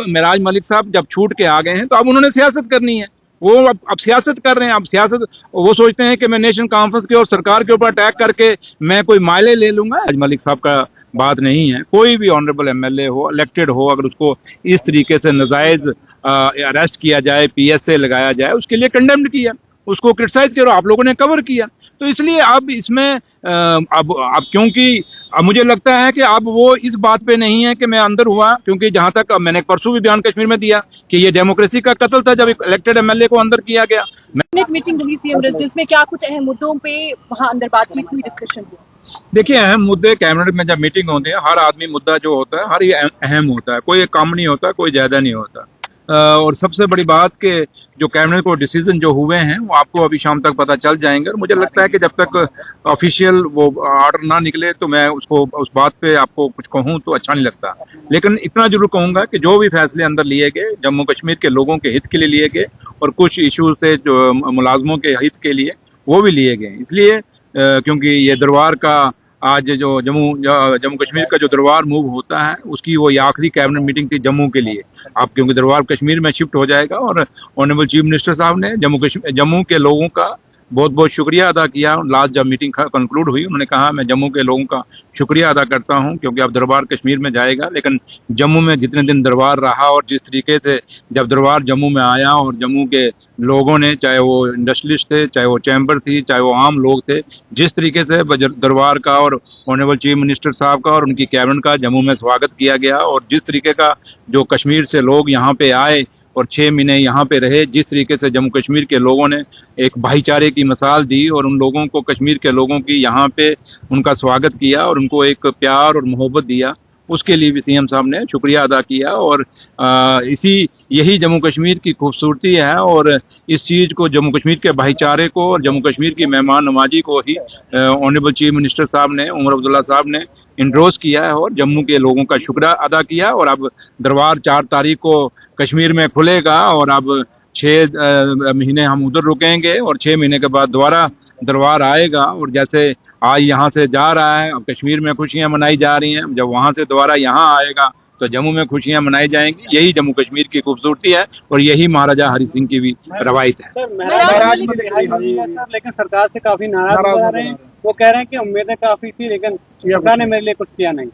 मेराज मलिक साहब जब छूट के आ गए हैं तो अब उन्होंने सियासत करनी है। वो अब सियासत कर रहे हैं। अब सियासत वो सोचते हैं कि मैं नेशनल कॉन्फ्रेंस के और सरकार के ऊपर अटैक करके मैं कोई माइले ले लूंगा। मेराज मलिक साहब का बात नहीं है। कोई भी ऑनरेबल एमएलए हो, इलेक्टेड हो, अगर उसको इस तरीके से नाजायज अरेस्ट किया जाए, पीएसए लगाया जाए, उसके लिए कंडेम्ड किया, उसको क्रिटिसाइज करो, आप लोगों ने कवर किया। तो इसलिए अब इसमें अब क्योंकि अब मुझे लगता है कि अब वो इस बात पे नहीं है कि मैं अंदर हुआ, क्योंकि जहां तक मैंने परसों भी बयान कश्मीर में दिया कि ये डेमोक्रेसी का कत्ल था जब एक इलेक्टेड एमएलए को अंदर किया गया। मीटिंग रही सीएम रेजिडेंस में, क्या कुछ अहम मुद्दों पे वहां अंदर बातचीत हुई, डिस्कशन हुआ? देखिए, अहम मुद्दे कैबिनेट में जब मीटिंग होती है, हर आदमी मुद्दा जो होता है हर ये अहम होता है, कोई कम नहीं होता, कोई ज्यादा नहीं होता। और सबसे बड़ी बात कि जो कैबिनेट को डिसीजन जो हुए हैं वो आपको अभी शाम तक पता चल जाएंगे। और मुझे लगता है कि जब तक ऑफिशियल वो ऑर्डर ना निकले तो मैं उसको उस बात पे आपको कुछ कहूँ तो अच्छा नहीं लगता। लेकिन इतना जरूर कहूंगा कि जो भी फैसले अंदर लिए गए जम्मू कश्मीर के लोगों के हित के लिए लिए गए, और कुछ इश्यूज थे जो मुलाजमों के हित के लिए, वो भी लिए गए। इसलिए क्योंकि ये दरबार का आज जो जम्मू कश्मीर का जो दरबार मूव होता है उसकी वो ये आखिरी कैबिनेट मीटिंग थी जम्मू के लिए। अब क्योंकि दरबार कश्मीर में शिफ्ट हो जाएगा, और ऑनरेबल चीफ मिनिस्टर साहब ने जम्मू के लोगों का बहुत बहुत शुक्रिया अदा किया। लास्ट जब मीटिंग कंक्लूड हुई, उन्होंने कहा मैं जम्मू के लोगों का शुक्रिया अदा करता हूं क्योंकि अब दरबार कश्मीर में जाएगा, लेकिन जम्मू में जितने दिन दरबार रहा और जिस तरीके से जब दरबार जम्मू में आया और जम्मू के लोगों ने, चाहे वो इंडस्ट्रियलिस्ट थे, चाहे वो चैम्बर थी, चाहे वो आम लोग थे, जिस तरीके से दरबार का और ऑनरेबल चीफ मिनिस्टर साहब का और उनकी कैबिनेट का जम्मू में स्वागत किया गया, और जिस तरीके का जो कश्मीर से लोग यहाँ पे आए और 6 महीने यहाँ पे रहे, जिस तरीके से जम्मू कश्मीर के लोगों ने एक भाईचारे की मिसाल दी और उन लोगों को, कश्मीर के लोगों की यहाँ पे उनका स्वागत किया और उनको एक प्यार और मोहब्बत दिया, उसके लिए भी सीएम साहब ने शुक्रिया अदा किया। और यही जम्मू कश्मीर की खूबसूरती है, और इस चीज़ को, जम्मू कश्मीर के भाईचारे को और जम्मू कश्मीर की मेहमान नवाजी को ही ऑनरेबल चीफ मिनिस्टर साहब ने, उमर अब्दुल्ला साहब ने इंडोर्स किया है और जम्मू के लोगों का शुक्रिया अदा किया। और अब दरबार 4 तारीख को कश्मीर में खुलेगा और अब 6 महीने हम उधर रुकेंगे और 6 महीने के बाद दोबारा दरबार आएगा। और जैसे आज यहाँ से जा रहा है, अब कश्मीर में खुशियां मनाई जा रही हैं, जब वहाँ से दोबारा यहाँ आएगा तो जम्मू में खुशियां मनाई जाएंगी। यही जम्मू कश्मीर की खूबसूरती है और यही महाराजा हरि सिंह की भी रवायत है। लेकिन सरकार से काफी नाराज हो रहे हैं। वो कह रहे हैं कि उम्मीदें काफी थी लेकिन सरकार ने मेरे लिए कुछ किया नहीं।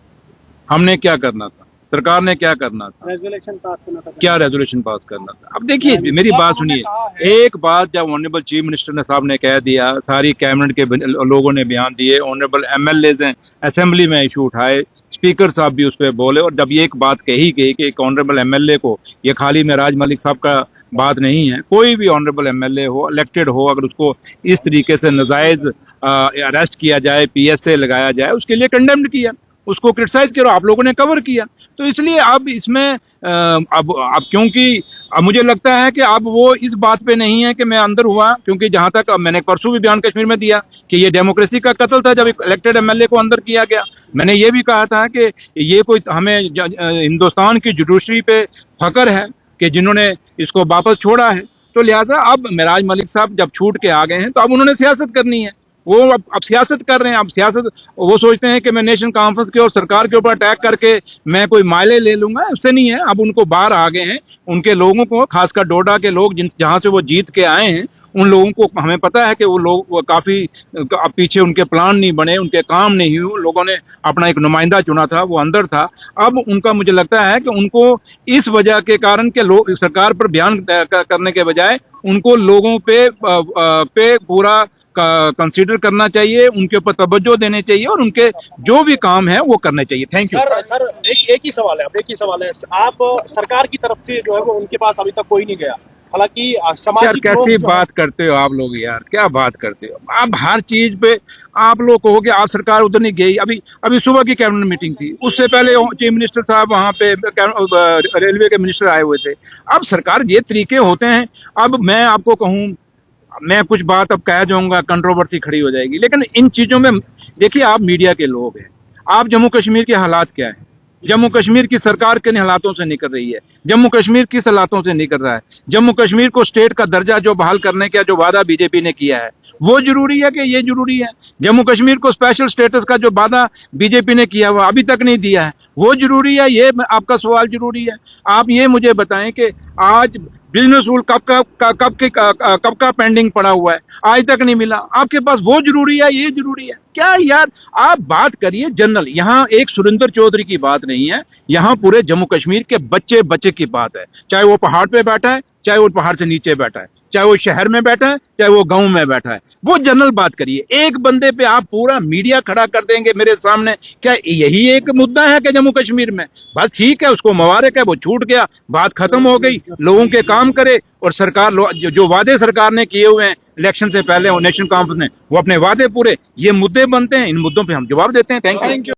हमने क्या करना था? सरकार ने क्या करना था? रेजोल्यूशन पास करना था। क्या रेजोल्यूशन पास करना था? अब देखिए, मेरी बात सुनिए, एक बात जब ऑनरेबल चीफ मिनिस्टर ने साहब ने कह दिया, सारी कैबिनेट के लोगों ने बयान दिए, ऑनरेबल एमएलए ने असेंबली में इशू उठाए, स्पीकर साहब भी उस पर बोले, और जब ये एक बात कही गई कि एक ऑनरेबल एमएलए को, ये खाली मेराज मलिक साहब का बात नहीं है, कोई भी ऑनरेबल एमएलए हो, इलेक्टेड हो, अगर उसको इस तरीके से नाजायज अरेस्ट किया जाए, पीएसए लगाया जाए, उसके लिए कंडेम्ड किया, उसको क्रिटिसाइज करो, आप लोगों ने कवर किया। तो इसलिए अब इसमें अब क्योंकि अब मुझे लगता है कि अब वो इस बात पे नहीं है कि मैं अंदर हुआ, क्योंकि जहां तक मैंने परसों भी बयान कश्मीर में दिया कि ये डेमोक्रेसी का कत्ल था जब एक इलेक्टेड एमएलए को अंदर किया गया। मैंने ये भी कहा था कि ये कोई हमें हिंदुस्तान की जुडिशरी पे फख्र है कि जिन्होंने इसको वापस छोड़ा है। तो लिहाजा अब मेराज मलिक साहब जब छूट के आ गए हैं तो अब उन्होंने सियासत करनी है। वो अब सियासत कर रहे हैं। अब सियासत वो सोचते हैं कि मैं नेशनल कॉन्फ्रेंस के और सरकार के ऊपर अटैक करके मैं कोई माइले ले लूंगा, उससे नहीं है। अब उनको बाहर आ गए हैं, उनके लोगों को, खासकर डोडा के लोग जहां से वो जीत के आए हैं, उन लोगों को हमें पता है कि वो लोग काफी पीछे उनके प्लान नहीं बने, उनके काम नहीं हुए, लोगों ने अपना एक नुमाइंदा चुना था, वो अंदर था। अब उनका मुझे लगता है कि उनको इस वजह के कारण के लोग सरकार पर बयान करने के बजाय उनको लोगों पे पूरा कंसीडर करना चाहिए, उनके ऊपर तवज्जो देने चाहिए और उनके जो भी काम है वो करने चाहिए। Thank you. सर एक ही सवाल है, आप सरकार की तरफ से जो है वो उनके पास अभी तक कोई नहीं गया, हालांकि यार कैसी बात करते हो आप लोग, यार क्या बात करते हो आप? हर चीज पे आप लोग कहोगे आप सरकार उधर नहीं गई। अभी सुबह की कैबिनेट मीटिंग थी, उससे पहले चीफ मिनिस्टर साहब वहाँ पे रेलवे के मिनिस्टर आए हुए थे। अब सरकार ये तरीके होते हैं। अब मैं आपको कहूँ, मैं कुछ बात अब कह जाऊंगा, कंट्रोवर्सी खड़ी हो जाएगी, लेकिन इन चीजों में देखिए, आप मीडिया के लोग हैं, आप जम्मू कश्मीर के हालात क्या है, जम्मू कश्मीर की सरकार किन हालातों से निकल रही है, जम्मू कश्मीर किस हालातों से निकल रहा है, जम्मू कश्मीर को स्टेट का दर्जा जो बहाल करने का जो वादा बीजेपी ने किया है वो जरूरी है कि ये जरूरी है? जम्मू कश्मीर को स्पेशल स्टेटस का जो वादा बीजेपी ने किया हुआ अभी तक नहीं दिया है, वो जरूरी है? ये आपका सवाल जरूरी है? आप ये मुझे बताएं कि आज बिजनेस रूल कब का पेंडिंग पड़ा हुआ है, आज तक नहीं मिला आपके पास? वो जरूरी है, ये जरूरी है क्या यार? आप बात करिए जनरल। यहाँ एक सुरेंद्र चौधरी की बात नहीं है, यहाँ पूरे जम्मू कश्मीर के बच्चे बच्चे की बात है, चाहे वो पहाड़ पे बैठा है, चाहे वो पहाड़ से नीचे बैठा है, चाहे वो शहर में बैठा है, चाहे वो गांव में बैठा है। वो जनरल बात करिए। एक बंदे पे आप पूरा मीडिया खड़ा कर देंगे मेरे सामने, क्या यही एक मुद्दा है कि जम्मू कश्मीर में? बस ठीक है, उसको मुबारक है, वो छूट गया, बात खत्म हो गई, लोगों के काम करे और सरकार जो वादे सरकार ने किए हुए हैं इलेक्शन से पहले और नेशनल कॉन्फ्रेंस में, वो अपने वादे पूरे, ये मुद्दे बनते हैं, इन मुद्दों पे हम जवाब देते हैं। Thank you.